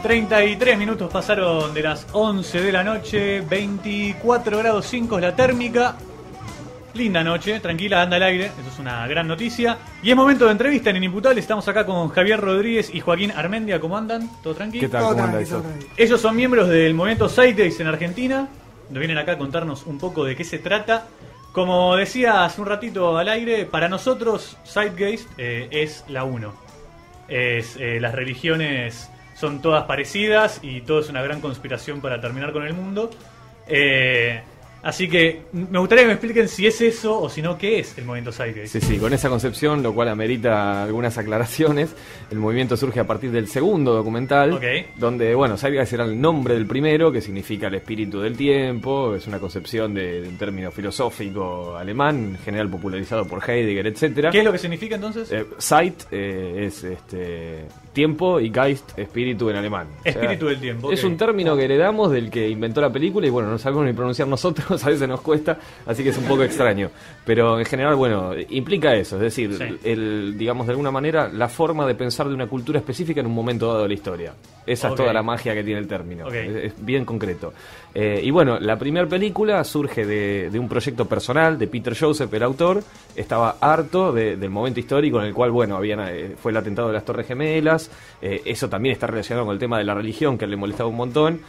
33 minutos pasaron de las 11 de la noche, 24 grados 5 es la térmica. Linda noche, tranquila, anda al aire, eso es una gran noticia. Y es momento de entrevista en Inimputable, estamos acá con Javier Rodríguez y Joaquín Armendia. ¿Cómo andan? ¿Todo tranquilo? ¿Qué tal? ¿Cómo anda eso? Ellos son miembros del movimiento Zeitgeist en Argentina. Nos vienen acá a contarnos un poco de qué se trata. Como decía hace un ratito al aire, para nosotros Zeitgeist es la uno. Las religiones son todas parecidas y todo es una gran conspiración para terminar con el mundo. Así que me gustaría que me expliquen si es eso o si no, ¿qué es el movimiento Zeitgeist? Sí, con esa concepción, lo cual amerita algunas aclaraciones. El movimiento surge a partir del segundo documental, donde, bueno, Zeitgeist era el nombre del primero, que significa el espíritu del tiempo. Es una concepción de un término filosófico alemán, en general popularizado por Heidegger, etcétera. ¿Qué es lo que significa entonces? Zeit es tiempo y Geist, espíritu en alemán. Espíritu del tiempo. Es un término que heredamos del que inventó la película y bueno, no sabemos ni pronunciar nosotros, a veces nos cuesta, así que es un poco extraño. Pero en general, bueno, implica eso, es decir, digamos de alguna manera, la forma de pensar de una cultura específica en un momento dado de la historia. Esa es toda la magia que tiene el término. Es bien concreto. Y bueno, la primera película surge de un proyecto personal de Peter Joseph, el autor. Estaba harto del momento histórico en el cual, bueno, fue el atentado de las Torres Gemelas. Eso también está relacionado con el tema de la religión, que le molestaba un montón.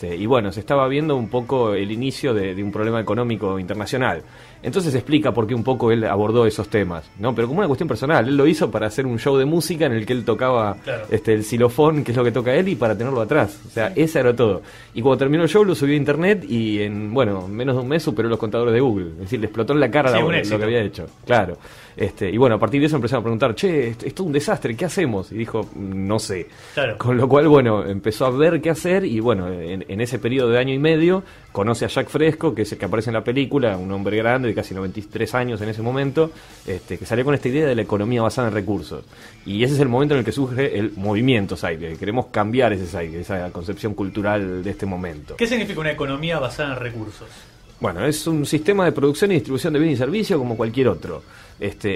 Y bueno, se estaba viendo un poco el inicio de un problema económico internacional. Entonces explica por qué un poco él abordó esos temas, ¿no? Pero como una cuestión personal. Él lo hizo para hacer un show de música en el que él tocaba el xilofón, que es lo que toca él, y para tenerlo atrás. O sea, esa era todo. Y cuando terminó el show lo subió a internet y en, bueno, menos de un mes superó los contadores de Google. Es decir, le explotó en la cara lo que había hecho. Claro. Y bueno, a partir de eso empezaron a preguntar, che, es todo un desastre, ¿qué hacemos? Y dijo, no sé. Claro. Con lo cual, bueno, empezó a ver qué hacer y bueno, en ese periodo de año y medio conoce a Jack Fresco, que es el que aparece en la película, un hombre grande de casi 93 años en ese momento, que salió con esta idea de la economía basada en recursos. Y ese es el momento en el que surge el movimiento Zeitgeist. Queremos cambiar ese Zeitgeist, esa concepción cultural de este momento. ¿Qué significa una economía basada en recursos? Bueno, es un sistema de producción y distribución de bienes y servicios como cualquier otro.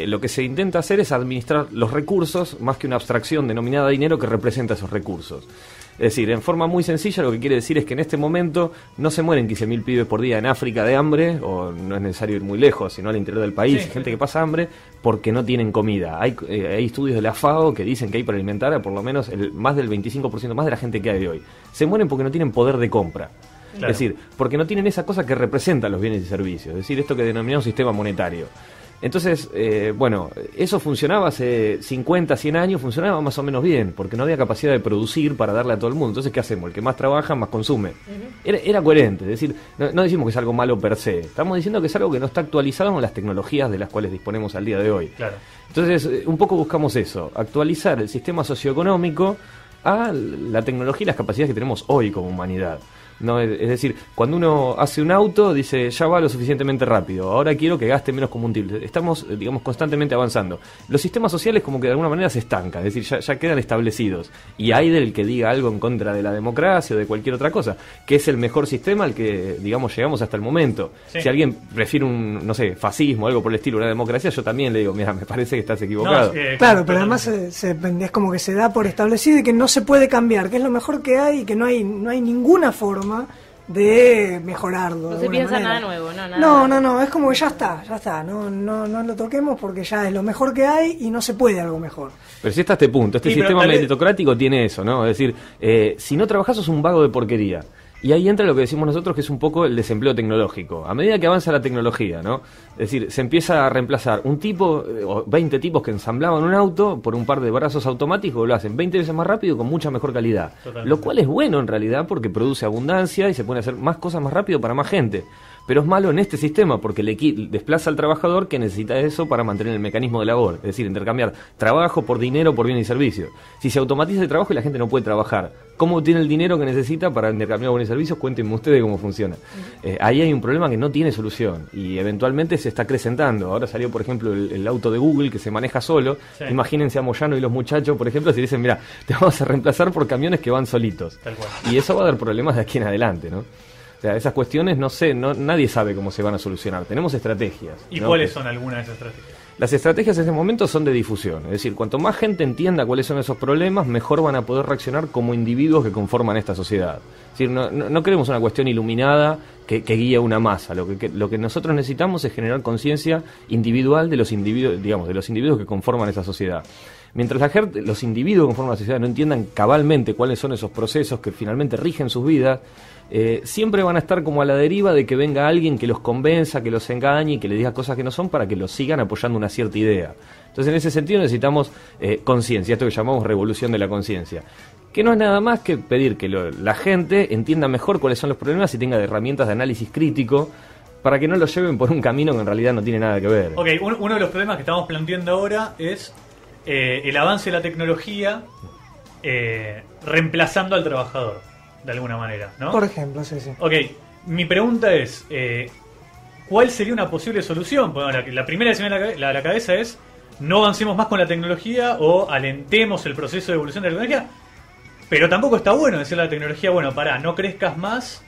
Lo que se intenta hacer es administrar los recursos más que una abstracción denominada dinero que representa esos recursos. Es decir, en forma muy sencilla lo que quiere decir es que en este momento no se mueren 15.000 pibes por día en África de hambre, o no es necesario ir muy lejos, sino al interior del país, gente que pasa hambre porque no tienen comida. Hay estudios de la FAO que dicen que hay para alimentar a por lo menos más del 25% más de la gente que hay de hoy. Se mueren porque no tienen poder de compra. Claro. Es decir, porque no tienen esa cosa que representa los bienes y servicios, es decir, esto que denominamos sistema monetario. Entonces, bueno, eso funcionaba hace 50, 100 años, funcionaba más o menos bien, porque no había capacidad de producir para darle a todo el mundo. Entonces, ¿qué hacemos? El que más trabaja, más consume. Era coherente, es decir, no decimos que es algo malo per se, estamos diciendo que es algo que no está actualizado con las tecnologías de las cuales disponemos al día de hoy. Claro. Entonces, un poco buscamos eso, actualizar el sistema socioeconómico a la tecnología y las capacidades que tenemos hoy como humanidad. No, es decir, cuando uno hace un auto, dice, ya va lo suficientemente rápido, ahora quiero que gaste menos combustible. Estamos, digamos, constantemente avanzando. Los sistemas sociales como que de alguna manera se estancan, es decir, ya quedan establecidos. Y hay del que diga algo en contra de la democracia o de cualquier otra cosa, que es el mejor sistema al que, digamos, llegamos hasta el momento. Sí. Si alguien prefiere un, no sé, fascismo o algo por el estilo, una democracia, yo también le digo, mira, me parece que estás equivocado. No, claro, pero además es como que se da por establecido y que no se puede cambiar, que es lo mejor que hay y que no hay ninguna forma de mejorarlo. No se piensa nada nuevo, no, es como que ya está, no lo toquemos porque ya es lo mejor que hay y no se puede algo mejor. Pero si está este punto, sistema meritocrático tiene eso, ¿no? Es decir, si no trabajás sos un vago de porquería. Y ahí entra lo que decimos nosotros, que es un poco el desempleo tecnológico. A medida que avanza la tecnología, ¿no? Es decir, se empieza a reemplazar un tipo o 20 tipos que ensamblaban un auto por un par de brazos automáticos, lo hacen 20 veces más rápido y con mucha mejor calidad. Totalmente. Lo cual es bueno en realidad porque produce abundancia y se pueden hacer más cosas más rápido para más gente. Pero es malo en este sistema porque le desplaza al trabajador que necesita eso para mantener el mecanismo de labor. Es decir, intercambiar trabajo por dinero, por bienes y servicios. Si se automatiza el trabajo y la gente no puede trabajar, ¿cómo obtiene el dinero que necesita para intercambiar bienes y servicios? Cuéntenme ustedes cómo funciona. Ahí hay un problema que no tiene solución y eventualmente se está acrecentando. Ahora salió, por ejemplo, el auto de Google que se maneja solo. Sí. Imagínense a Moyano y los muchachos, por ejemplo, si dicen, mira, te vamos a reemplazar por camiones que van solitos. Tal cual. Y eso va a dar problemas de aquí en adelante, ¿no? O sea, esas cuestiones, no sé, nadie sabe cómo se van a solucionar. Tenemos estrategias. ¿Y cuáles son algunas de esas estrategias? Las estrategias en este momento son de difusión, es decir, cuanto más gente entienda cuáles son esos problemas, mejor van a poder reaccionar como individuos que conforman esta sociedad. Es decir, no queremos una cuestión iluminada que guíe a una masa. Lo que nosotros necesitamos es generar conciencia individual de los individuos, digamos, de los individuos que conforman esa sociedad. Mientras los individuos que conforman la sociedad no entiendan cabalmente cuáles son esos procesos que finalmente rigen sus vidas, siempre van a estar como a la deriva de que venga alguien que los convenza, que los engañe y que les diga cosas que no son para que los sigan apoyando una cierta idea. Entonces, en ese sentido necesitamos conciencia, esto que llamamos revolución de la conciencia, que no es nada más que pedir que la gente entienda mejor cuáles son los problemas y tenga herramientas de análisis crítico para que no los lleven por un camino que en realidad no tiene nada que ver. Ok, uno de los problemas que estamos planteando ahora es el avance de la tecnología reemplazando al trabajador, de alguna manera, ¿no? Por ejemplo, sí. Ok, mi pregunta es, ¿cuál sería una posible solución? Bueno, la primera que se me viene a la cabeza es, no avancemos más con la tecnología o alentemos el proceso de evolución de la tecnología, pero tampoco está bueno decirle a la tecnología, bueno, pará, no crezcas más,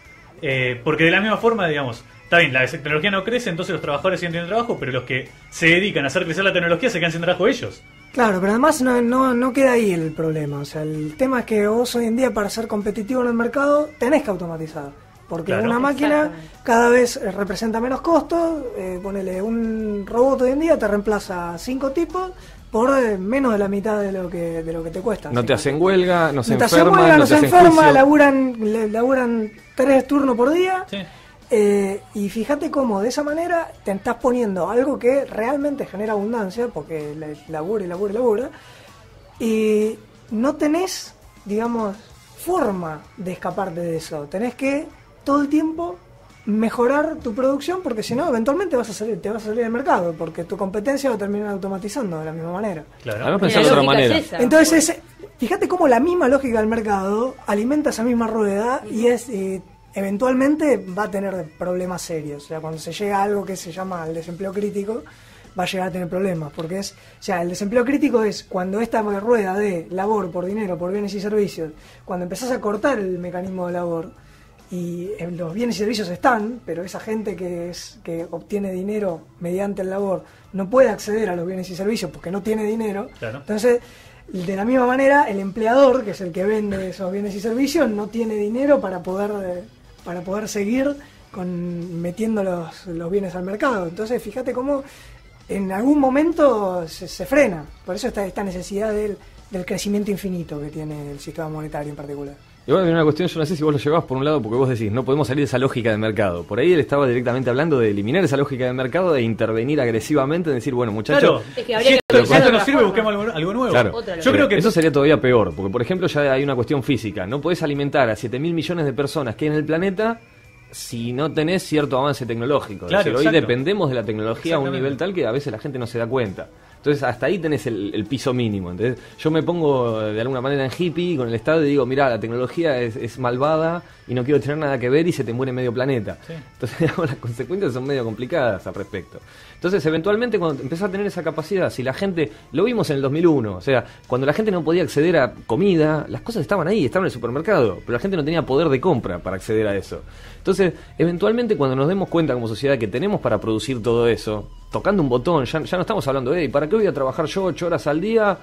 porque de la misma forma, digamos, está bien, la tecnología no crece, entonces los trabajadores siguen teniendo trabajo, pero los que se dedican a hacer crecer la tecnología se quedan sin trabajo ellos. Claro, pero además no queda ahí el problema. O sea, el tema es que vos hoy en día, para ser competitivo en el mercado, tenés que automatizar. Porque claro, una máquina cada vez representa menos costos. Ponele, un robot hoy en día te reemplaza 5 tipos por menos de la mitad de lo que te cuesta. No te hacen huelga, no se te enferman, hacen huelga, no se enferma, juicio. laburan 3 turnos por día. Sí. Y fíjate cómo de esa manera te estás poniendo algo que realmente genera abundancia, porque labura, y no tenés, digamos, forma de escaparte de eso. Tenés que todo el tiempo mejorar tu producción, porque si no, eventualmente te vas a salir del mercado, porque tu competencia va a terminar automatizando de la misma manera. Claro. Además, pensar de otra manera. Entonces, fíjate cómo la misma lógica del mercado alimenta esa misma rueda y es... eventualmente va a tener problemas serios. O sea, cuando se llega a algo que se llama el desempleo crítico, va a llegar a tener problemas, porque o sea, el desempleo crítico es cuando esta rueda de labor por dinero, por bienes y servicios, cuando empezás a cortar el mecanismo de labor y los bienes y servicios están, pero esa gente que obtiene dinero mediante el labor no puede acceder a los bienes y servicios porque no tiene dinero. Claro. Entonces, de la misma manera, el empleador, que es el que vende esos bienes y servicios, no tiene dinero para poder seguir metiendo los bienes al mercado. Entonces, fíjate cómo en algún momento se frena. Por eso está esta necesidad del crecimiento infinito que tiene el sistema monetario en particular. Igual hay una cuestión, yo no sé si vos lo llevás por un lado, porque vos decís, no podemos salir de esa lógica de mercado. Por ahí él estaba directamente hablando de eliminar esa lógica de mercado, de intervenir agresivamente, de decir, bueno, muchachos, claro, es que si esto no sirve, busquemos algo nuevo. Claro. Yo creo que eso sería todavía peor, porque por ejemplo ya hay una cuestión física. No podés alimentar a 7.000 millones de personas que hay en el planeta si no tenés cierto avance tecnológico. Claro, es decir, hoy dependemos de la tecnología a un nivel tal que a veces la gente no se da cuenta. Entonces hasta ahí tenés el piso mínimo. Entonces yo me pongo de alguna manera en hippie con el Estado y digo, mirá, la tecnología es malvada y no quiero tener nada que ver y se te muere medio planeta. Sí. Entonces digamos, las consecuencias son medio complicadas al respecto. Entonces eventualmente cuando empezás a tener esa capacidad, si la gente, lo vimos en el 2001, o sea, cuando la gente no podía acceder a comida, las cosas estaban ahí, estaban en el supermercado, pero la gente no tenía poder de compra para acceder a eso. Entonces, eventualmente cuando nos demos cuenta como sociedad que tenemos para producir todo eso, tocando un botón, ya no estamos hablando de, ¿para qué voy a trabajar yo 8 horas al día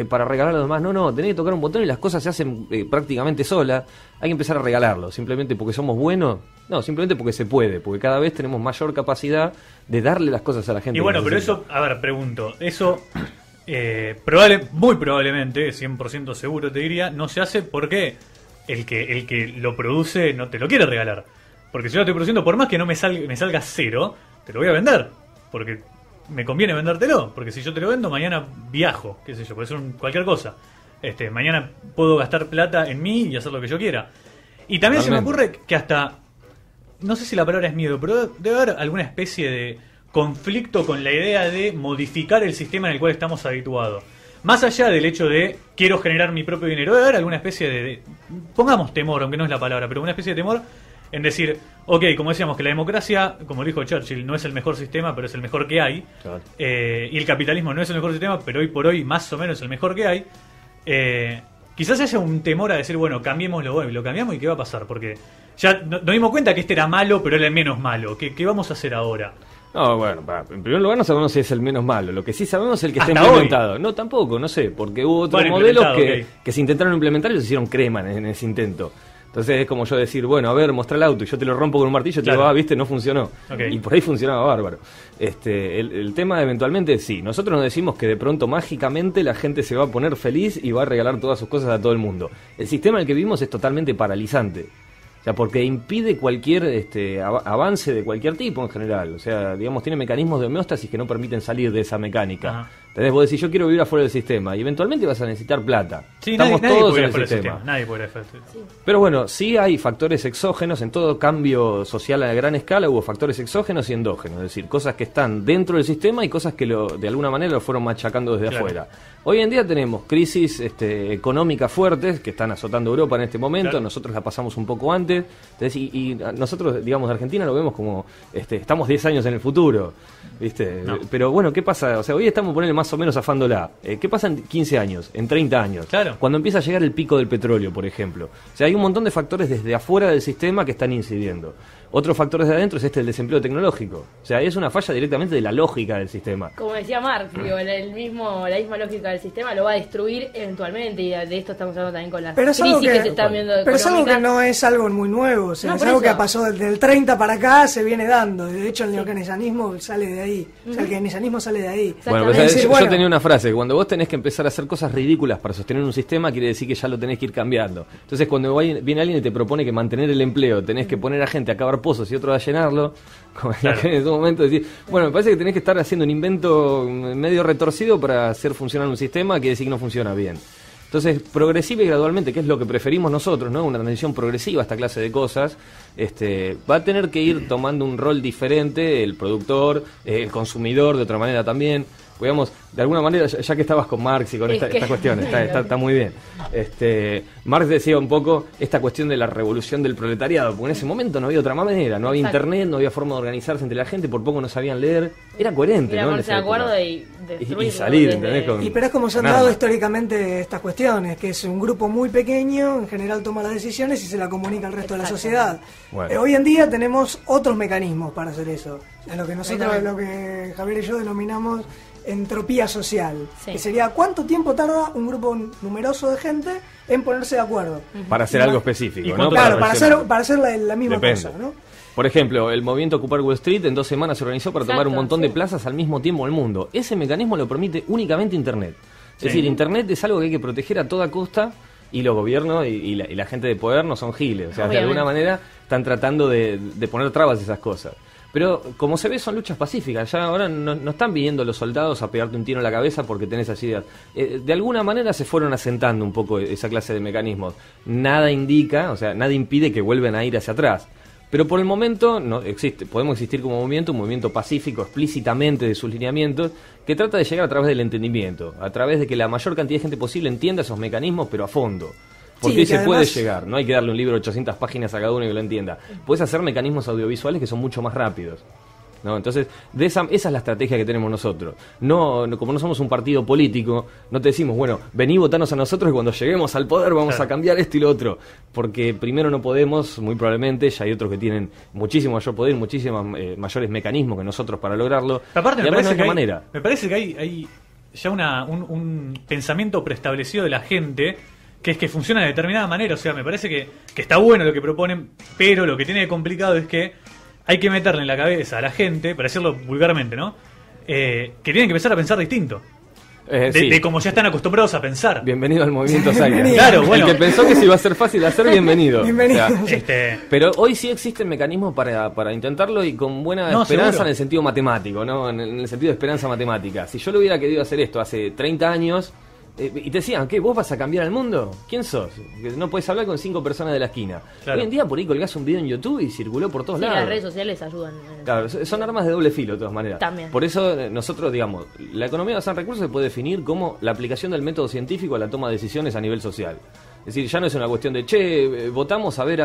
para regalar a los demás? No, tenés que tocar un botón y las cosas se hacen prácticamente solas. Hay que empezar a regalarlo, simplemente porque somos buenos. No, simplemente porque se puede, porque cada vez tenemos mayor capacidad de darle las cosas a la gente. Y bueno, pero eso, a ver, pregunto, eso muy probablemente, 100% seguro te diría, no se hace porque el que lo produce no te lo quiere regalar. Porque si yo lo estoy produciendo, por más que no me salga cero, te lo voy a vender. Porque me conviene vendértelo. Porque si yo te lo vendo, mañana viajo, qué sé yo, puede ser cualquier cosa. Mañana puedo gastar plata en mí y hacer lo que yo quiera. Y también se me ocurre que hasta, no sé si la palabra es miedo, pero debe haber alguna especie de conflicto con la idea de modificar el sistema en el cual estamos habituados. Más allá del hecho de quiero generar mi propio dinero, debe haber alguna especie de pongamos temor, aunque no es la palabra, pero una especie de temor en decir, ok, como decíamos, que la democracia, como dijo Churchill, no es el mejor sistema, pero es el mejor que hay. Claro. Y el capitalismo no es el mejor sistema, pero hoy por hoy más o menos es el mejor que hay. Quizás haya un temor a decir, bueno, cambiémoslo, lo cambiamos y ¿qué va a pasar? Porque ya nos dimos cuenta que este era malo, pero era el menos malo. ¿Qué vamos a hacer ahora? No, bueno, en primer lugar no sabemos si es el menos malo. Lo que sí sabemos es el que está Hasta implementado. No, tampoco, no sé, porque hubo otros Bueno, modelos implementado, que se intentaron implementar y se hicieron crema en ese intento. Entonces es como yo decir, bueno, a ver, mostrá el auto y yo te lo rompo con un martillo y te digo, viste, no funcionó. Okay. Y por ahí funcionaba bárbaro. El tema eventualmente sí, nosotros nos decimos que de pronto mágicamente la gente se va a poner feliz y va a regalar todas sus cosas a todo el mundo. El sistema en el que vivimos es totalmente paralizante. O sea, porque impide cualquier avance de cualquier tipo en general. O sea, digamos, tiene mecanismos de homeostasis que no permiten salir de esa mecánica. Ajá. Entonces vos decís, yo quiero vivir afuera del sistema. Y eventualmente vas a necesitar plata. Sí, Estamos nadie todos puede en ir el afuera del sistema. Nadie puede ir afuera del sistema. Pero bueno, sí hay factores exógenos. En todo cambio social a gran escala hubo factores exógenos y endógenos. Es decir, cosas que están dentro del sistema y cosas que de alguna manera lo fueron machacando desde afuera. Hoy en día tenemos crisis económicas fuertes que están azotando Europa en este momento. Claro. Nosotros la pasamos un poco antes. Entonces, y nosotros, digamos, Argentina lo vemos como estamos 10 años en el futuro. ¿Viste? No. Pero bueno, ¿qué pasa? O sea, hoy estamos poniendo más o menos afándola. ¿Qué pasa en 15 años? En 30 años. Claro. Cuando empieza a llegar el pico del petróleo, por ejemplo. O sea, hay un montón de factores desde afuera del sistema que están incidiendo. Otro factor desde adentro es el desempleo tecnológico. O sea, es una falla directamente de la lógica del sistema. Como decía Marx, digo, la misma lógica del sistema lo va a destruir eventualmente, y de esto estamos hablando también con las Pero es crisis algo que se están viendo. Pero es algo que económicas. no es algo muy nuevo, o sea, No, es por algo eso. que pasó del 30 para acá, se viene dando. De hecho, el neokeynesianismo sale de ahí. O sea, el keynesianismo sale de ahí. Bueno, Exactamente. pues, Es decir, yo bueno. tenía una frase, cuando vos tenés que empezar a hacer cosas ridículas para sostener un sistema, quiere decir que ya lo tenés que ir cambiando. Entonces, cuando viene alguien y te propone que mantener el empleo, tenés que poner a gente a cavar pozos y otro a llenarlo, como Claro. en ese momento decir, bueno, me parece que tenés que estar haciendo un invento medio retorcido para hacer funcionar un sistema que quiere decir que no funciona bien. Entonces, progresiva y gradualmente, que es lo que preferimos nosotros, ¿no? Una transición progresiva a esta clase de cosas, va a tener que ir tomando un rol diferente el productor, el consumidor de otra manera también. Digamos, de alguna manera, ya que estabas con Marx y con Es esta que- cuestión, está muy bien. Marx decía un poco esta cuestión de la revolución del proletariado, porque en ese momento no había otra manera, no había Exacto. internet, no había forma de organizarse entre la gente, por poco no sabían leer, era coherente, Mira, ¿no? En ponerse esa de acuerdo época. y destruirlo y salir, desde- ¿entendés? Y pero es como se han Con dado armas. históricamente estas cuestiones, que es un grupo muy pequeño, en general toma las decisiones y se la comunica al resto de la sociedad. Bueno. Hoy en día tenemos otros mecanismos para hacer eso, en lo que nosotros, Exactamente. lo que Javier y yo denominamos entropía social, Sí. que sería cuánto tiempo tarda un grupo numeroso de gente en ponerse de acuerdo. Para hacer algo específico, ¿Y ¿no? cuánto Claro, reaccionar. para hacer la misma Depende. cosa, ¿no? Por ejemplo, el movimiento Ocupar Wall Street en 2 semanas se organizó para tomar un Exacto, montón de sí. plazas al mismo tiempo en el mundo. Ese mecanismo lo permite únicamente Internet. Es Sí. decir, Internet es algo que hay que proteger a toda costa y los gobiernos y la gente de poder no son giles. O sea, de Obviamente. alguna manera están tratando de poner trabas a esas cosas. Pero como se ve, son luchas pacíficas. Ya ahora no están viniendo los soldados a pegarte un tiro en la cabeza porque tenés esas ideas. De alguna manera se fueron asentando un poco esa clase de mecanismos. Nada indica, o sea, nada impide que vuelvan a ir hacia atrás. Pero por el momento no existe, podemos existir como movimiento, un movimiento pacífico explícitamente de sus lineamientos, que trata de llegar a través del entendimiento, a través de que la mayor cantidad de gente posible entienda esos mecanismos, pero a fondo. Porque Sí, ahí que se puede además- llegar, no hay que darle un libro de 800 páginas a cada uno y que lo entienda. Puedes hacer mecanismos audiovisuales que son mucho más rápidos. ¿No? Entonces, esa es la estrategia que tenemos nosotros. Como no somos un partido político, no te decimos, bueno, vení, votanos a nosotros y cuando lleguemos al poder vamos Claro. a cambiar esto y lo otro. Porque primero no podemos, muy probablemente, ya hay otros que tienen muchísimo mayor poder, muchísimos mayores mecanismos que nosotros para lograrlo. Aparte, Y me además parece, no que hay hay, manera. me parece que hay ya un pensamiento preestablecido de la gente que es que funciona de determinada manera. O sea, me parece que está bueno lo que proponen, pero lo que tiene de complicado es que hay que meterle en la cabeza a la gente, para decirlo vulgarmente, ¿no? Que tienen que empezar a pensar distinto. Sí. De como ya están acostumbrados a pensar. Bienvenido al movimiento Zaira. Bienvenido. Claro, bueno. El que pensó que se iba a ser fácil de hacer, bienvenido. Bienvenido. O sea, pero hoy sí existen mecanismos para intentarlo y con buena No, esperanza seguro. en el sentido matemático, ¿no? En el sentido de esperanza matemática. Si yo lo hubiera querido hacer esto hace 30 años y te decían, ¿qué? ¿Vos vas a cambiar el mundo? ¿Quién sos? Que no puedes hablar con 5 personas de la esquina. Claro. Hoy en día por ahí colgás un video en YouTube y circuló por todos Sí, lados. las redes sociales ayudan. Claro, son armas de doble filo de todas maneras. También. Por eso nosotros, digamos, la economía basada en recursos se puede definir como la aplicación del método científico a la toma de decisiones a nivel social. Es decir, ya no es una cuestión de, votamos a ver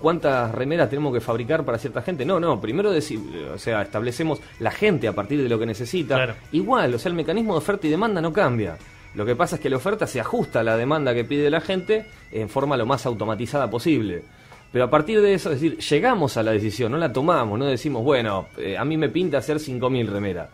cuántas remeras tenemos que fabricar para cierta gente. No, primero establecemos la gente a partir de lo que necesita. Claro. Igual, o sea, el mecanismo de oferta y demanda no cambia. Lo que pasa es que la oferta se ajusta a la demanda que pide la gente en forma lo más automatizada posible. Pero a partir de eso, es decir, llegamos a la decisión, no la tomamos, no decimos, bueno, a mí me pinta hacer 5.000 remeras.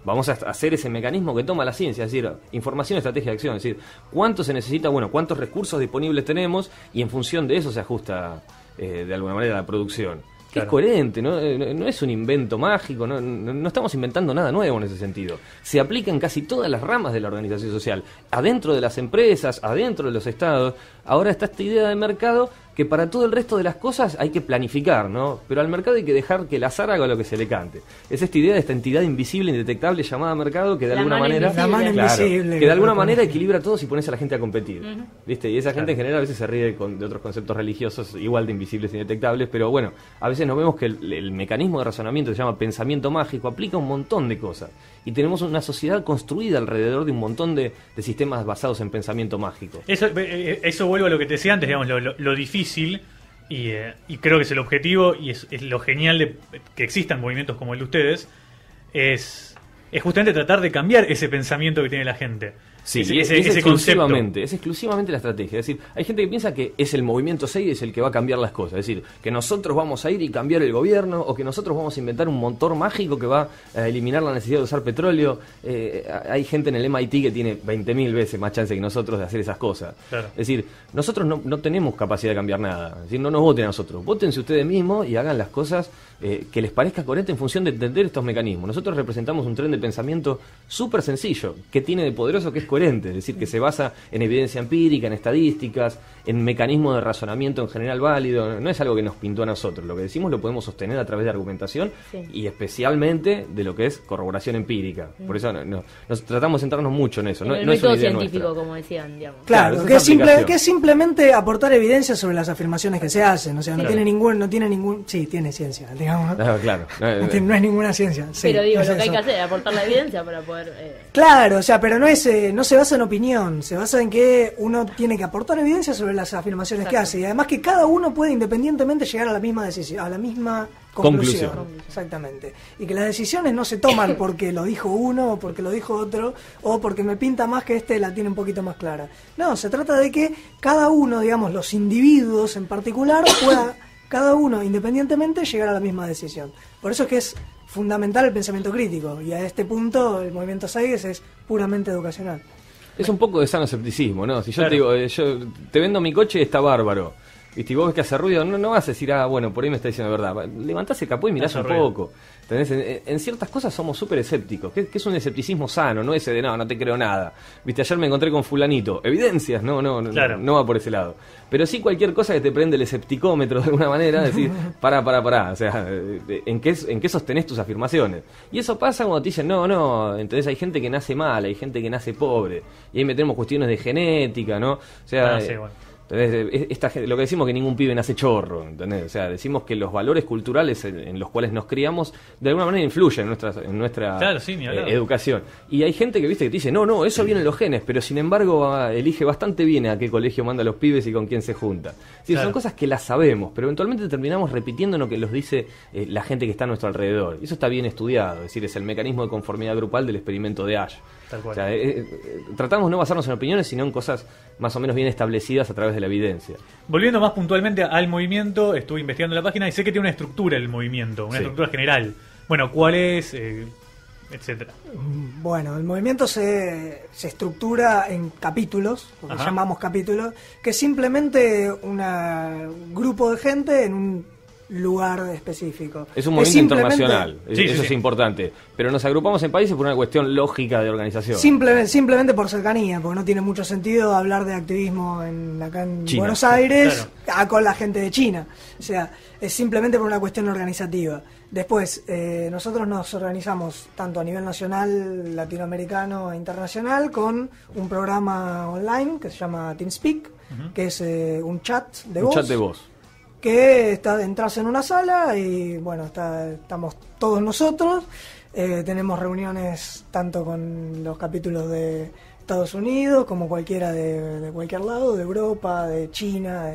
Vamos a hacer ese mecanismo que toma la ciencia, es decir, información, estrategia de acción, es decir, cuánto se necesita, bueno, cuántos recursos disponibles tenemos y en función de eso se ajusta de alguna manera la producción. Que es coherente, ¿no? No es un invento mágico, no estamos inventando nada nuevo en ese sentido. Se aplica en casi todas las ramas de la organización social, adentro de las empresas, adentro de los estados. Ahora está esta idea de mercado que para todo el resto de las cosas hay que planificar, ¿no? Pero al mercado hay que dejar que el azar haga lo que se le cante. Es esta idea de esta entidad invisible, indetectable llamada mercado que de alguna manera, que de alguna manera equilibra a todos y pones a la gente a competir, ¿viste? Y esa gente en general a veces se ríe de otros conceptos religiosos igual de invisibles e indetectables, pero bueno, a veces nos vemos que el mecanismo de razonamiento que se llama pensamiento mágico aplica un montón de cosas. Y tenemos una sociedad construida alrededor de un montón de sistemas basados en pensamiento mágico. Eso vuelvo a lo que te decía antes, digamos, lo difícil, y creo que es el objetivo, y es lo genial de que existan movimientos como el de ustedes, es justamente tratar de cambiar ese pensamiento que tiene la gente. Sí, ese es exclusivamente la estrategia. Es decir, hay gente que piensa que es el movimiento 6 el que va a cambiar las cosas. Es decir, que nosotros vamos a ir y cambiar el gobierno, o que nosotros vamos a inventar un motor mágico que va a eliminar la necesidad de usar petróleo. Hay gente en el MIT que tiene 20.000 veces más chance que nosotros de hacer esas cosas. Claro. Es decir, nosotros no tenemos capacidad de cambiar nada. Es decir, no nos voten a nosotros. Vótense ustedes mismos y hagan las cosas que les parezca coherente en función de entender estos mecanismos. Nosotros representamos un tren de pensamiento súper sencillo, que tiene de poderoso que es coherente, es decir, que se basa en evidencia empírica, en estadísticas, en mecanismos de razonamiento en general válido. No es algo que nos pintó a nosotros, lo que decimos lo podemos sostener a través de argumentación y especialmente de lo que es corroboración empírica. Por eso nos tratamos de centrarnos mucho en eso. El no es método una idea científico, nuestra. como decían, digamos. Claro, que es simplemente aportar evidencia sobre las afirmaciones que se hacen. O sea, no tiene ningún... Sí, tiene ciencia, digamos. Claro. No es ninguna ciencia. Sí, pero digo, es lo que hay eso. que hacer es aportar la evidencia para poder... Claro, o sea, pero no se basa en opinión, se basa en que uno tiene que aportar evidencia sobre las afirmaciones que hace, y además que cada uno puede independientemente llegar a la misma decisión, a la misma conclusión. Exactamente. Y que las decisiones no se toman porque lo dijo uno, o porque lo dijo otro, o porque me pinta más que este la tiene un poquito más clara. No, se trata de que cada uno, digamos, los individuos en particular, pueda cada uno independientemente llegar a la misma decisión. Por eso es que es fundamental el pensamiento crítico, y a este punto el movimiento Seiges es puramente educacional. Es un poco de sano escepticismo, ¿no? Si yo te digo, yo te vendo mi coche y está bárbaro, ¿viste? Y vos ves que hace ruido, no vas a decir, bueno, por ahí me está diciendo la verdad. Levantás el capó y mirás un poco. ¿Entendés? En ciertas cosas somos súper escépticos, que es un escepticismo sano, no ese de no te creo nada. Viste, ayer me encontré con fulanito, evidencias, no va por ese lado. Pero sí cualquier cosa que te prende el escepticómetro de alguna manera, decir, pará, o sea, ¿en qué sostenés tus afirmaciones? Y eso pasa cuando te dicen, entonces hay gente que nace mal, hay gente que nace pobre, y ahí metemos cuestiones de genética, ¿no? O sea, entonces, lo que decimos que ningún pibe nace chorro, ¿entendés? O sea, decimos que los valores culturales en los cuales nos criamos de alguna manera influyen en nuestra educación. Y hay gente que viste que te dice, no, eso viene en los genes, pero sin embargo elige bastante bien a qué colegio manda a los pibes y con quién se junta. Sí, son cosas que las sabemos, pero eventualmente terminamos repitiendo lo que nos dice la gente que está a nuestro alrededor. Y eso está bien estudiado, es decir, es el mecanismo de conformidad grupal del experimento de Ash. Tal cual. O sea, tratamos de no basarnos en opiniones, sino en cosas más o menos bien establecidas a través de la evidencia. Volviendo más puntualmente al movimiento, estuve investigando la página y sé que tiene una estructura el movimiento, una estructura general. Bueno, ¿cuál es? Etcétera. Bueno, el movimiento se estructura en capítulos, lo que llamamos capítulos, que es simplemente un grupo de gente en un lugar específico. Es un movimiento internacional, eso es importante, pero nos agrupamos en países por una cuestión lógica de organización. Simplemente por cercanía, porque no tiene mucho sentido hablar de activismo acá en China, Buenos Aires, con la gente de China. O sea, es simplemente por una cuestión organizativa. Después, nosotros nos organizamos tanto a nivel nacional, latinoamericano e internacional con un programa online que se llama TeamSpeak, que es un chat de voz. Un chat de voz. Que entras en una sala y bueno, estamos todos nosotros, tenemos reuniones tanto con los capítulos de Estados Unidos como cualquiera de cualquier lado, de Europa, de China,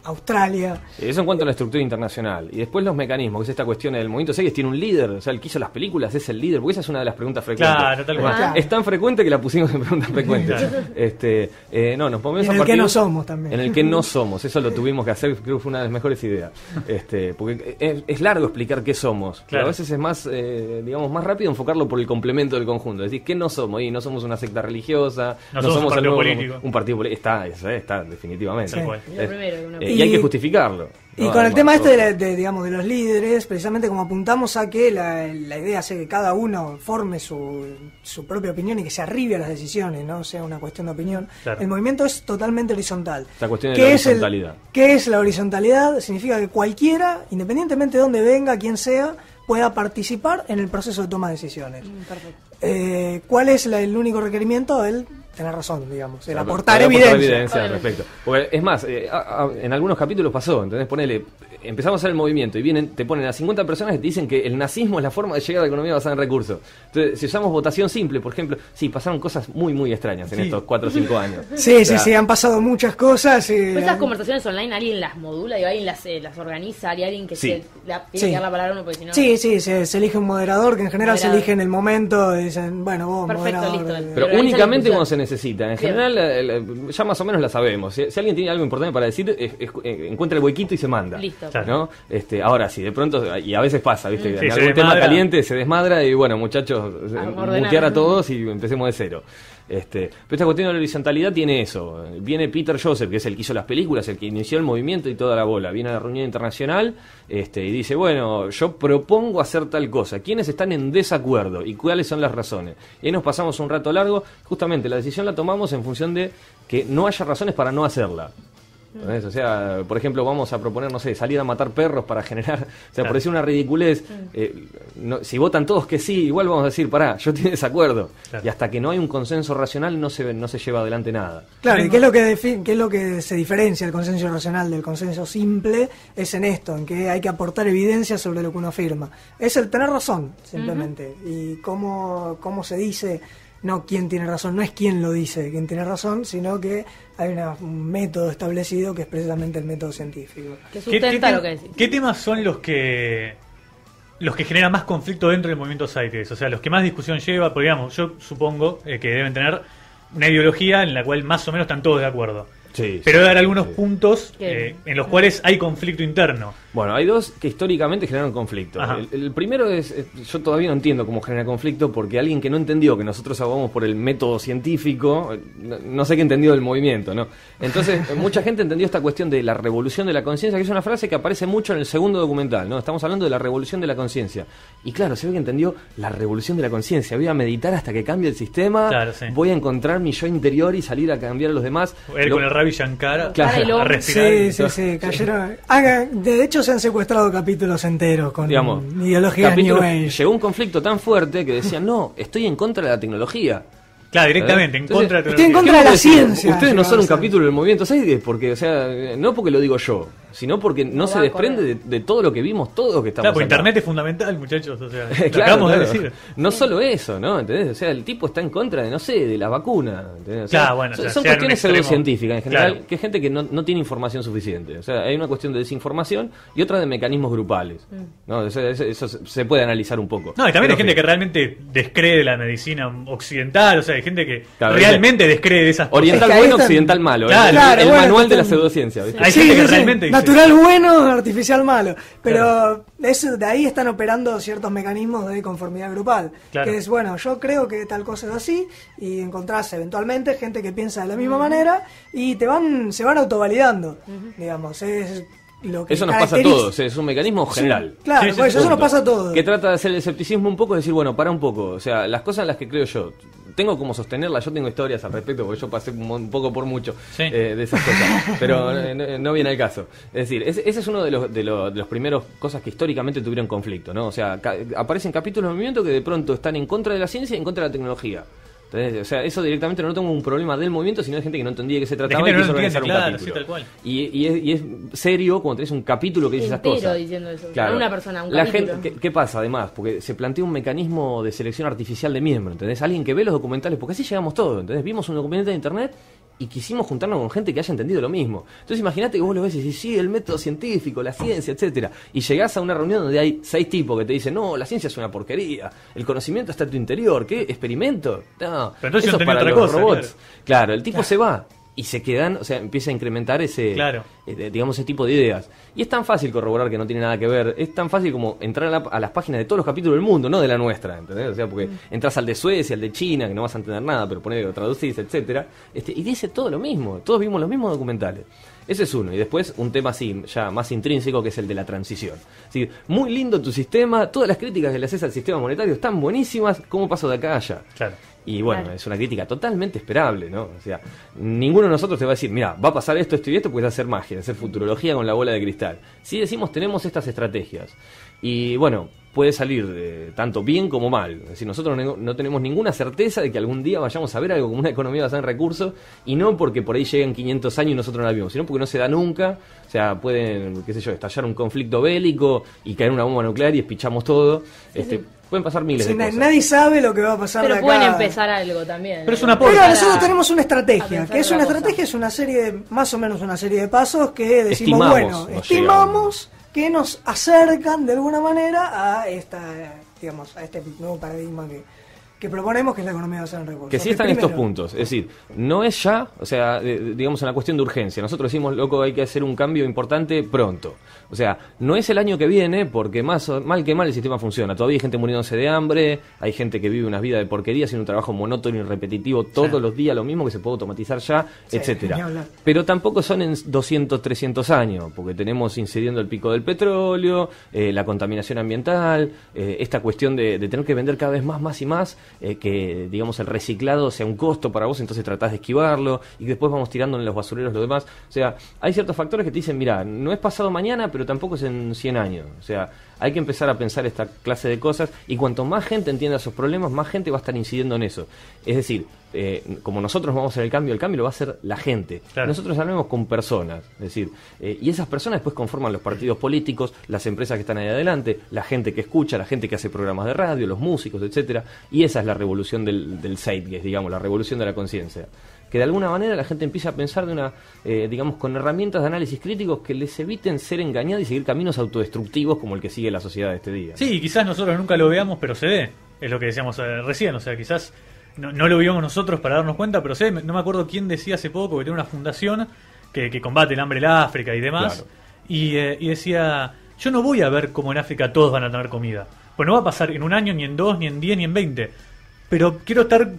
Australia. Eso en cuanto a la estructura internacional. Y después los mecanismos, que es esta cuestión del movimiento 6, tiene un líder. O sea, el que hizo las películas es el líder, porque esa es una de las preguntas frecuentes. Claro, tal cual. Claro. Es tan frecuente que la pusimos en preguntas frecuentes. No, nos ponemos En a el partir que no somos también. En el que no somos, eso lo tuvimos que hacer, creo que fue una de las mejores ideas. Porque es largo explicar qué somos, pero Claro. a veces es más, digamos, más rápido enfocarlo por el complemento del conjunto. Es decir, ¿qué no somos? Y no somos una secta religiosa, No somos un el partido nuevo- político. Un partido político. Está, definitivamente. Tal cual. Lo primero que uno- Y hay que justificarlo. Y ¿no? con el Además, tema todo. digamos, de los líderes, precisamente como apuntamos a que la idea sea que cada uno forme su propia opinión y que se arribe a las decisiones, no sea una cuestión de opinión. Claro. El movimiento es totalmente horizontal. Esta cuestión de ¿Qué la es horizontalidad. ¿Qué es la horizontalidad? Significa que cualquiera, independientemente de dónde venga, quien sea, pueda participar en el proceso de toma de decisiones. Perfecto. ¿Cuál es el único requerimiento? El tener razón, digamos, el Claro, aportar para evidencia. al respecto. Porque es más, en algunos capítulos pasó, entonces ponele, empezamos a hacer el movimiento y te ponen a 50 personas que te dicen que el nazismo es la forma de llegar a la economía basada en recursos. Entonces, si usamos votación simple, por ejemplo, sí, pasaron cosas muy, muy extrañas en Sí. estos 4 o 5 años. Sí, O sea, sí, han pasado muchas cosas. Pero esas conversaciones online, ¿alguien las modula? Digo, ¿alguien las organiza? ¿Hay alguien que Sí. tiene Sí. que dar la palabra a uno? Porque si no... Sí, se elige un moderador, que en general se Moderador. elige en el momento, y dicen, bueno, vos, Perfecto, moderador. listo. Pero Organiza la únicamente discusión. cuando se necesita. En Bien. general, ya más o menos la sabemos. Si alguien tiene algo importante para decir, encuentra el huequito y se manda. Listo. ¿No? Ahora sí, de pronto, y a veces pasa, ¿viste? Sí, En se algún tema desmadra. caliente se desmadra y bueno, muchachos, ordenar. mutear a todos y empecemos de cero. Pero esta cuestión de la horizontalidad tiene eso. Viene Peter Joseph, que es el que hizo las películas, el que inició el movimiento y toda la bola. Viene a la reunión internacional y dice, bueno, yo propongo hacer tal cosa. ¿Quiénes están en desacuerdo? ¿Y cuáles son las razones? Y ahí nos pasamos un rato largo. Justamente la decisión la tomamos en función de que no haya razones para no hacerla. ¿Entendés? O sea, por ejemplo, vamos a proponer, no sé, salir a matar perros para generar, o sea, por decir una ridiculez, si votan todos que sí, igual vamos a decir, pará, yo estoy en desacuerdo. Claro. Y hasta que no hay un consenso racional no se lleva adelante nada. Claro, y qué es lo que se diferencia el consenso racional del consenso simple, es en esto, en que hay que aportar evidencia sobre lo que uno afirma. Es el tener razón, simplemente. Y cómo se dice, no quién tiene razón, no es quién lo dice, quién tiene razón, sino que hay un método establecido que es precisamente el método científico. Que sustenta lo que decís. ¿Qué temas son los que generan más conflicto dentro del movimiento Zeitgeist? O sea, los que más discusión lleva, porque digamos, yo supongo que deben tener una ideología en la cual más o menos están todos de acuerdo. Sí, Pero debe haber algunos sí. puntos ¿Qué? en los cuales hay conflicto interno. Bueno, hay dos que históricamente generaron conflicto. Ajá. El primero es, yo todavía no entiendo cómo genera conflicto, porque alguien que no entendió que nosotros abogamos por el método científico, no sé qué entendió del movimiento, ¿no? Entonces, mucha gente entendió esta cuestión de la revolución de la conciencia, que es una frase que aparece mucho en el segundo documental, ¿no? Estamos hablando de la revolución de la conciencia. Y claro, se ve que entendió la revolución de la conciencia. Voy a meditar hasta que cambie el sistema, Claro, sí. voy a encontrar mi yo interior y salir a cambiar a los demás. Él Lo- con el Ravi Shankara Claro. a respirar. Sí, cayeron. De hecho, se han secuestrado capítulos enteros con Digamos, ideologías New capítulo- Age. llegó un conflicto tan fuerte que decían, no, estoy en contra de la tecnología. Claro, directamente, en Entonces, contra de estoy en la contra ¿Qué de la vamos a decir? ciencia, Ustedes no llegaba son a un ser. capítulo del movimiento 6, porque, o sea, no porque lo digo yo, sino porque no No se va a desprende correr. de todo lo que vimos todos que estamos Claro, porque acá. internet es fundamental, muchachos. O sea, lo Claro, acabamos claro. de decir. No solo eso, ¿no? ¿Entendés? O sea, el tipo está en contra de, no sé, de la vacuna. ¿entendés? O sea, Claro, bueno, o sea, son sea en un cuestiones extremo. pseudocientíficas en general, Claro. que es gente que no tiene información suficiente. O sea, hay una cuestión de desinformación y otra de mecanismos grupales. ¿no? O sea, eso se puede analizar un poco. No, y también Pero hay gente sí. que realmente descree de la medicina occidental, o sea, hay gente que Claro, realmente descree de esas cosas. Oriental Es que ahí bueno, están- occidental malo. Claro, el bueno, manual de la están- pseudociencia, ¿viste? Hay gente que realmente dice- Natural bueno, artificial malo. Pero de ahí están operando ciertos mecanismos de conformidad grupal. Claro. Que es, bueno, yo creo que tal cosa es así, y encontrás eventualmente gente que piensa de la misma manera, y se van autovalidando, digamos. Es lo que Eso nos pasa a caracteriza- todos, es un mecanismo general. Claro, Sí, sí, por eso Punto. nos pasa a todos. Que trata de hacer el escepticismo un poco, decir, bueno, para un poco. O sea, las cosas en las que creo yo, tengo como sostenerlas, yo tengo historias al respecto, porque yo pasé un poco por mucho Sí. de esas cosas. Pero no viene al caso. Es decir, ese es uno de los primeros cosas que históricamente tuvieron conflicto, ¿no? O sea, aparecen capítulos del movimiento que de pronto están en contra de la ciencia y en contra de la tecnología. Entonces, o sea, eso directamente no tengo un problema del movimiento, sino de gente que no entendía de qué se trataba gente y que quiso no organizar entiende, un claro, capítulo. sí, tal cual. Y es serio cuando tenés un capítulo que dice esas Entero cosas. diciendo eso. Claro. No una persona, un La capítulo. gente, ¿qué pasa además? Porque se plantea un mecanismo de selección artificial de miembros, ¿entendés? Alguien que ve los documentales, porque así llegamos todos, ¿entendés? Vimos un documental de internet y quisimos juntarnos con gente que haya entendido lo mismo. Entonces imagínate que vos lo ves y decís, sí, el método científico, la ciencia, etcétera, y llegás a una reunión donde hay 6 tipos que te dicen, no, la ciencia es una porquería, el conocimiento está en tu interior, ¿qué? ¿Experimento? No, pero entonces eso es para otra los cosa, robots. Claro, el tipo se va y se quedan, o sea, empieza a incrementar ese, Claro. digamos, ese tipo de ideas. Y es tan fácil corroborar que no tiene nada que ver, es tan fácil como entrar a las páginas de todos los capítulos del mundo, no de la nuestra, ¿entendés? O sea, porque entras al de Suecia, al de China, que no vas a entender nada, pero ponés que lo traducís, etcétera, y dice todo lo mismo, todos vimos los mismos documentales. Ese es uno. Y después un tema así, ya más intrínseco, que es el de la transición. Así, muy lindo tu sistema, todas las críticas que le haces al sistema monetario están buenísimas, ¿cómo paso de acá a allá? Claro. Y bueno, Claro. es una crítica totalmente esperable, ¿no? O sea, ninguno de nosotros te va a decir, mira, va a pasar esto, esto y esto, porque es hacer magia, hacer futurología con la bola de cristal. Sí decimos, tenemos estas estrategias. Y bueno, puede salir tanto bien como mal. Es decir, nosotros no tenemos ninguna certeza de que algún día vayamos a ver algo como una economía basada en recursos, y no porque por ahí lleguen 500 años y nosotros no la vimos, sino porque no se da nunca. O sea, pueden, qué sé yo, estallar un conflicto bélico y caer una bomba nuclear y espichamos todo. Pueden pasar miles Sí, de cosas. nadie sabe lo que va a pasar de Pero acá. pueden empezar algo también. Pero es una Pero Para- nosotros tenemos una a estrategia, pensar que es otra una cosa. estrategia, es una serie de, más o menos una serie de pasos que decimos, Estimamos, bueno, nos estimamos que nos acercan de alguna manera a esta, digamos, a este nuevo paradigma que proponemos, que es la economía basada en recursos. Que sí están primero, estos puntos, es decir, no es ya, o sea, digamos una cuestión de urgencia. Nosotros decimos, loco, hay que hacer un cambio importante pronto. O sea, no es el año que viene, porque mal que mal el sistema funciona. Todavía hay gente muriéndose de hambre, hay gente que vive unas vidas de porquería, haciendo un trabajo monótono y repetitivo todos los días, lo mismo que se puede automatizar ya, Sí, ni etcétera. hablar. Pero tampoco son en 200, 300 años, porque tenemos incidiendo el pico del petróleo, la contaminación ambiental, esta cuestión de tener que vender cada vez más y más, que digamos el reciclado sea un costo para vos, entonces tratás de esquivarlo, y después vamos tirando en los basureros lo demás. O sea, hay ciertos factores que te dicen, mira, no es pasado mañana, pero tampoco es en 100 años. O sea, hay que empezar a pensar esta clase de cosas, y cuanto más gente entienda esos problemas, más gente va a estar incidiendo en eso. Es decir, como nosotros vamos a hacer el cambio lo va a hacer la gente. Claro. Nosotros hablamos con personas, es decir, y esas personas después conforman los partidos políticos, las empresas que están ahí adelante, la gente que escucha, la gente que hace programas de radio, los músicos, etcétera. Y esa es la revolución del zeitgeist, digamos, la revolución de la conciencia. Que de alguna manera la gente empiece a pensar de una, digamos, con herramientas de análisis críticos que les eviten ser engañados y seguir caminos autodestructivos como el que sigue la sociedad de este día. Sí, y quizás nosotros nunca lo veamos, pero se ve. Es lo que decíamos recién. O sea, quizás no lo vivimos nosotros para darnos cuenta, pero se ve. No me acuerdo quién decía hace poco que tiene una fundación que combate el hambre en la África y demás. Claro. Y decía, yo no voy a ver cómo en África todos van a tener comida. Pues no va a pasar en un año, ni en 2, ni en 10, ni en 20. Pero quiero estar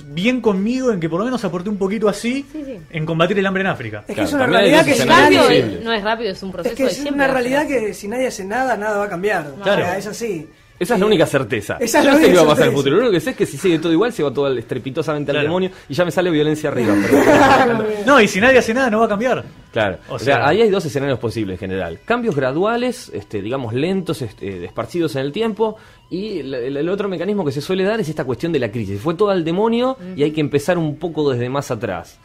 bien conmigo en que por lo menos aporte un poquito así Sí, sí. en combatir el hambre en África. Es que Claro, es una también hay realidad que veces si El en nadie, cambio posible. no es rápido, es un proceso. es que y es siempre una va a ser realidad así. que si nadie hace nada, nada va a cambiar. Claro. O sea, es así. Esa es la única certeza. Esa es Yo la no sé qué única va a pasar en el certeza. futuro. Lo único que sé es que si sigue todo igual, se va todo estrepitosamente al Claro. demonio y ya me sale violencia arriba. Pero, No, y si nadie hace nada, no va a cambiar. claro. O O sea, sea, ahí hay dos escenarios posibles en general. Cambios graduales, digamos lentos, esparcidos en el tiempo. Y el otro mecanismo que se suele dar es esta cuestión de la crisis. Fue todo al demonio y hay que empezar un poco desde más atrás.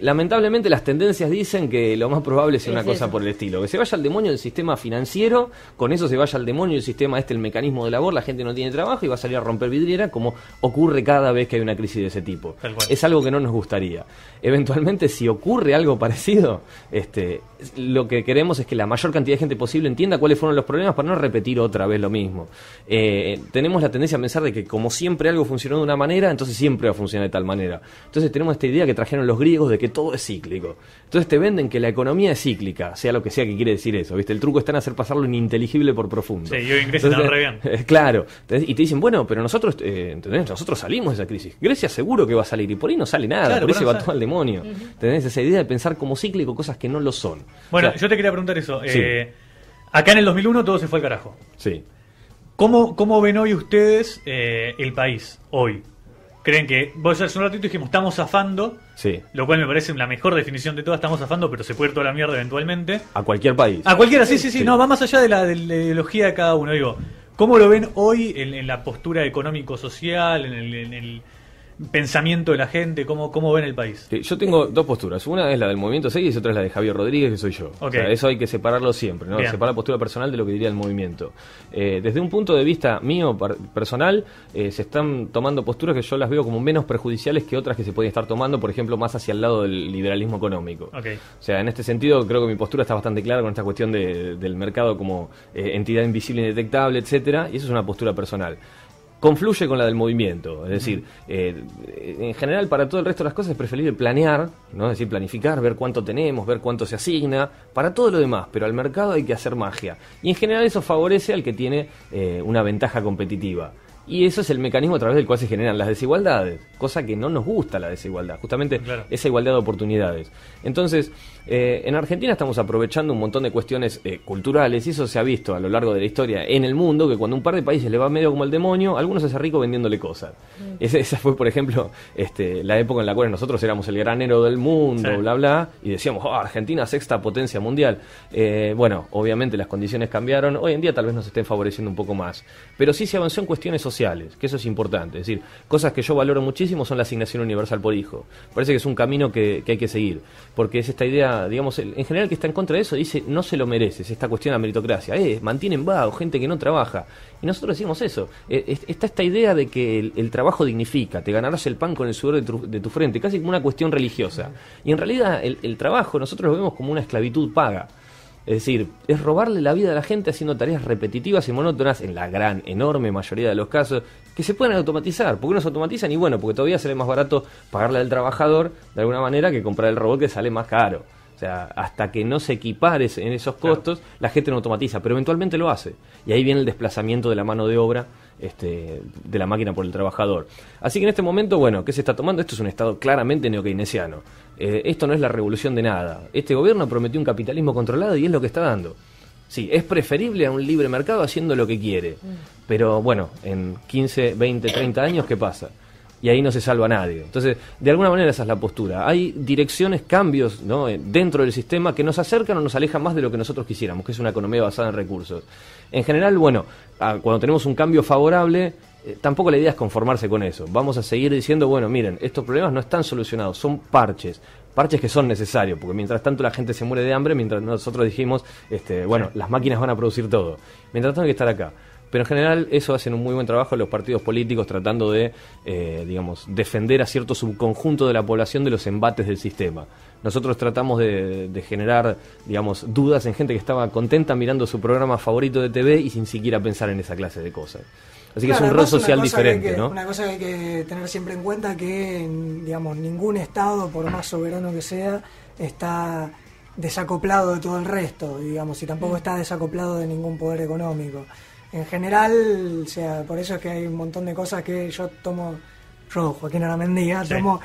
Lamentablemente las tendencias dicen que lo más probable es una Es cosa eso. por el estilo, que se vaya al demonio el sistema financiero, con eso se vaya al demonio el sistema el mecanismo de labor, la gente no tiene trabajo y va a salir a romper vidriera, como ocurre cada vez que hay una crisis de ese tipo. Tal cual. Es algo que no nos gustaría. Eventualmente, si ocurre algo parecido, lo que queremos es que la mayor cantidad de gente posible entienda cuáles fueron los problemas para no repetir otra vez lo mismo. Tenemos la tendencia a pensar de que como siempre algo funcionó de una manera, entonces siempre va a funcionar de tal manera. Entonces tenemos esta idea que trajeron los griegos de que todo es cíclico. Entonces te venden que la economía es cíclica, sea lo que sea que quiere decir eso, ¿viste? El truco está en hacer pasarlo ininteligible por profundo. Sí, y hoy en Grecia están re bien. Claro, y te dicen, bueno, pero nosotros, ¿entendés? Nosotros salimos de esa crisis. Grecia seguro que va a salir y por ahí no sale nada, Claro, por ahí por se ahí va no sale. todo al demonio. ¿Entendés? Esa idea de pensar como cíclico cosas que no lo son. Bueno, O sea, yo te quería preguntar eso. Sí. Acá en el 2001 todo se fue al carajo. sí. ¿Cómo ven hoy ustedes el país hoy? ¿Creen que, vos hace un ratito dijimos, estamos zafando, Sí, lo cual me parece la mejor definición de todas, estamos zafando, pero se puede ir toda la mierda eventualmente? a cualquier país. A cualquiera, sí, Sí. no, va más allá de la ideología de cada uno. Digo, ¿cómo lo ven hoy en la postura económico-social, pensamiento de la gente, cómo ven el país. Sí, yo tengo dos posturas. Una es la del Movimiento 6 y otra es la de Javier Rodríguez, que soy yo. Okay. O sea, eso hay que separarlo siempre, ¿no? Bien. Separar la postura personal de lo que diría el movimiento. Desde un punto de vista mío, personal, se están tomando posturas que yo las veo como menos perjudiciales que otras que se pueden estar tomando, por ejemplo, más hacia el lado del liberalismo económico. Okay. O sea, en este sentido, creo que mi postura está bastante clara con esta cuestión del mercado como entidad invisible e indetectable, etcétera, y eso es una postura personal. Confluye con la del movimiento, es decir, en general para todo el resto de las cosas es preferible planear, ¿no? Es decir, planificar, ver cuánto tenemos, ver cuánto se asigna, para todo lo demás, pero al mercado hay que hacer magia. Y en general eso favorece al que tiene una ventaja competitiva. Y eso es el mecanismo a través del cual se generan las desigualdades, cosa que no nos gusta la desigualdad, justamente claro. Esa igualdad de oportunidades. Entonces, en Argentina estamos aprovechando un montón de cuestiones culturales, y eso se ha visto a lo largo de la historia en el mundo, que cuando un par de países le va medio como el demonio, algunos se hacen ricos vendiéndole cosas. Esa fue, por ejemplo, la época en la cual nosotros éramos el granero del mundo, sí. bla, bla, y decíamos, Argentina, sexta potencia mundial. Bueno, obviamente las condiciones cambiaron, hoy en día tal vez nos estén favoreciendo un poco más, pero sí se avanzó en cuestiones sociales, que eso es importante. Es decir, cosas que yo valoro muchísimo son la asignación universal por hijo. Parece que es un camino que hay que seguir, porque es esta idea, digamos, en general que está en contra de eso dice, no se lo mereces, esta cuestión de la meritocracia, mantienen vago, gente que no trabaja. Y nosotros decimos eso, está esta idea de que el trabajo dignifica, te ganarás el pan con el sudor de tu frente, casi como una cuestión religiosa. Y en realidad el trabajo nosotros lo vemos como una esclavitud paga. Es decir, es robarle la vida a la gente haciendo tareas repetitivas y monótonas en la gran, enorme mayoría de los casos, que se pueden automatizar. ¿Por qué no se automatizan? Y bueno, porque todavía sale más barato pagarle al trabajador de alguna manera que comprar el robot que sale más caro. O sea, hasta que no se equipare en esos costos, claro, la gente no automatiza, pero eventualmente lo hace. Y ahí viene el desplazamiento de la mano de obra de la máquina por el trabajador. Así que en este momento, bueno, ¿qué se está tomando? Esto es un estado claramente neokeynesiano. Esto no es la revolución de nada. Este gobierno prometió un capitalismo controlado y es lo que está dando. Sí, es preferible a un libre mercado haciendo lo que quiere. Pero bueno, en 15, 20, 30 años, ¿qué pasa? Y ahí no se salva a nadie. Entonces, de alguna manera esa es la postura. Hay direcciones, cambios, ¿no?, dentro del sistema que nos acercan o nos alejan más de lo que nosotros quisiéramos, que es una economía basada en recursos. En general, bueno, cuando tenemos un cambio favorable, tampoco la idea es conformarse con eso. Vamos a seguir diciendo, bueno, miren, estos problemas no están solucionados, son parches que son necesarios, porque mientras tanto la gente se muere de hambre, mientras nosotros dijimos, bueno, las máquinas van a producir todo. Mientras tanto hay que estar acá. Pero en general eso hacen un muy buen trabajo los partidos políticos tratando de, digamos, defender a cierto subconjunto de la población de los embates del sistema. Nosotros tratamos de generar, digamos, dudas en gente que estaba contenta mirando su programa favorito de TV y sin siquiera pensar en esa clase de cosas. Así que claro, es un rol social diferente, ¿no? Una cosa que hay que tener siempre en cuenta que, digamos, ningún Estado, por más soberano que sea, está desacoplado de todo el resto, digamos, y tampoco está desacoplado de ningún poder económico. En general, o sea, por eso es que hay un montón de cosas que yo, Joaquín Aramendía, sí, tomo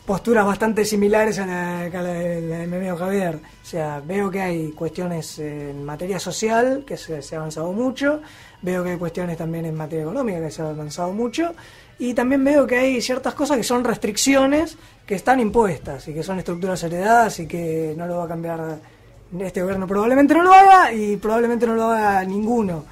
posturas bastante similares a la de mi amigo Javier. O sea, veo que hay cuestiones en materia social, que se ha avanzado mucho, veo que hay cuestiones también en materia económica, que se ha avanzado mucho, y también veo que hay ciertas cosas que son restricciones que están impuestas, y que son estructuras heredadas, y que no lo va a cambiar este gobierno, probablemente no lo haga, y probablemente no lo haga ninguno.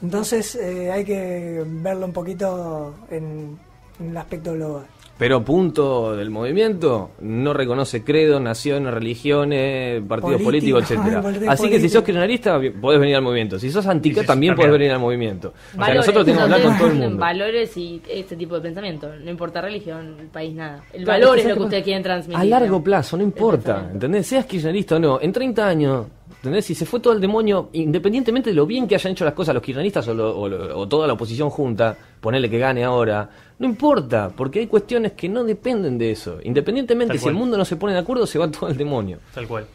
Entonces hay que verlo un poquito en el aspecto global. Pero punto del movimiento, no reconoce credo, naciones, religiones, partidos políticos, etcétera. Así que si sos kirchnerista, podés venir al movimiento. Si sos antica, también podés venir al movimiento. Valores, o sea, nosotros tenemos que hablar con todo el mundo. Valores y este tipo de pensamiento. No importa religión, el país, nada. El valor es lo que ustedes quieren transmitir. A largo plazo, no importa, ¿entendés? Seas kirchnerista o no, en 30 años... ¿Entendés? Si se fue todo el demonio, independientemente de lo bien que hayan hecho las cosas los kirchneristas o toda la oposición junta, ponerle que gane ahora, no importa, porque hay cuestiones que no dependen de eso. Independientemente, si el mundo no se pone de acuerdo, se va todo el demonio. Tal cual.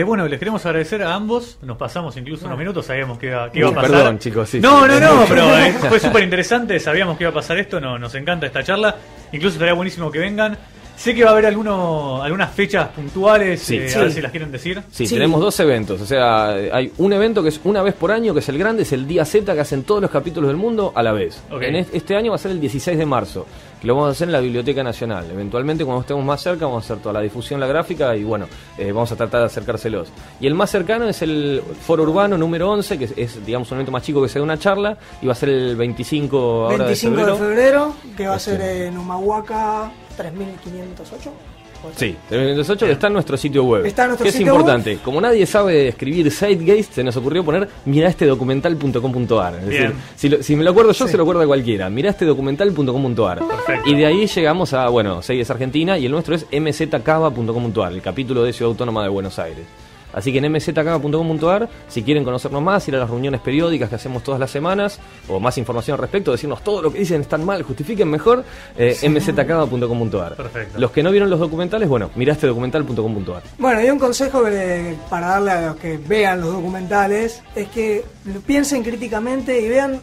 Bueno, les queremos agradecer a ambos. Nos pasamos incluso unos minutos, sabíamos que iba a pasar. Perdón, chicos. Sí, no, pero fue súper interesante. Sabíamos que iba a pasar esto. Nos encanta esta charla. Incluso estaría buenísimo que vengan. Sé que va a haber algunas fechas puntuales, Sí. a ver si las quieren decir. Sí, Sí. tenemos 2 eventos. O sea, hay un evento que es una vez por año, que es el grande, es el Día Z, que hacen todos los capítulos del mundo a la vez. Ok. En este año va a ser el 16 de marzo, que lo vamos a hacer en la Biblioteca Nacional. Eventualmente, cuando estemos más cerca, vamos a hacer toda la difusión, la gráfica, y bueno, vamos a tratar de acercárselos. Y el más cercano es el Foro Urbano número 11, que es digamos, un evento más chico que se da una charla, y va a ser el 25 ahora 25 de febrero, que va a Sí. ser en Humahuaca 3508. Sí, 308 que está en nuestro sitio web. Está en nuestro que es sitio importante. Como nadie sabe escribir Zeitgeist, se nos ocurrió poner miraestedocumental.com.ar. Es Bien. decir, si me lo acuerdo yo, Sí. se lo acuerda a cualquiera. Miraestedocumental.com.ar. Perfecto. Y de ahí llegamos a, bueno, Zeitgeist Argentina, y el nuestro es mzcava.com.ar, el capítulo de Ciudad Autónoma de Buenos Aires. Así que en mzcava.com.ar, si quieren conocernos más, ir a las reuniones periódicas que hacemos todas las semanas, o más información al respecto, decirnos todo lo que dicen están mal, justifiquen mejor, mzcava.com.ar. Perfecto. Los que no vieron los documentales, bueno, mirastedocumental.com.ar. Bueno, y un consejo para darle a los que vean los documentales es que piensen críticamente y vean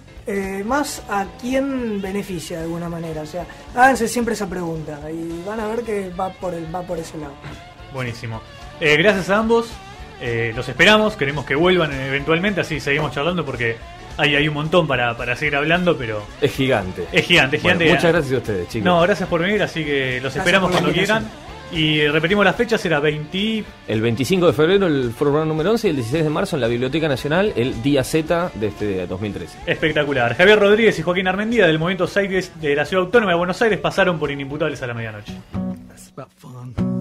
más a quién beneficia de alguna manera. O sea, háganse siempre esa pregunta y van a ver que va por ese lado. Buenísimo. Gracias a ambos. Los esperamos, queremos que vuelvan eventualmente, así seguimos charlando porque hay un montón para seguir hablando, pero Es gigante. es gigante, es Bueno, gigante. muchas gracias a ustedes, chicos. No, gracias por venir, así que los Gracias esperamos por la cuando quieran. Y repetimos las fechas, era 20... El 25 de febrero el Foro Urbano número 11 y el 16 de marzo en la Biblioteca Nacional el Día Z de este 2013. Espectacular. Javier Rodríguez y Joaquín Armendía del Movimiento Zeitgeist de la Ciudad Autónoma de Buenos Aires pasaron por Inimputables a la Medianoche. That's about fun.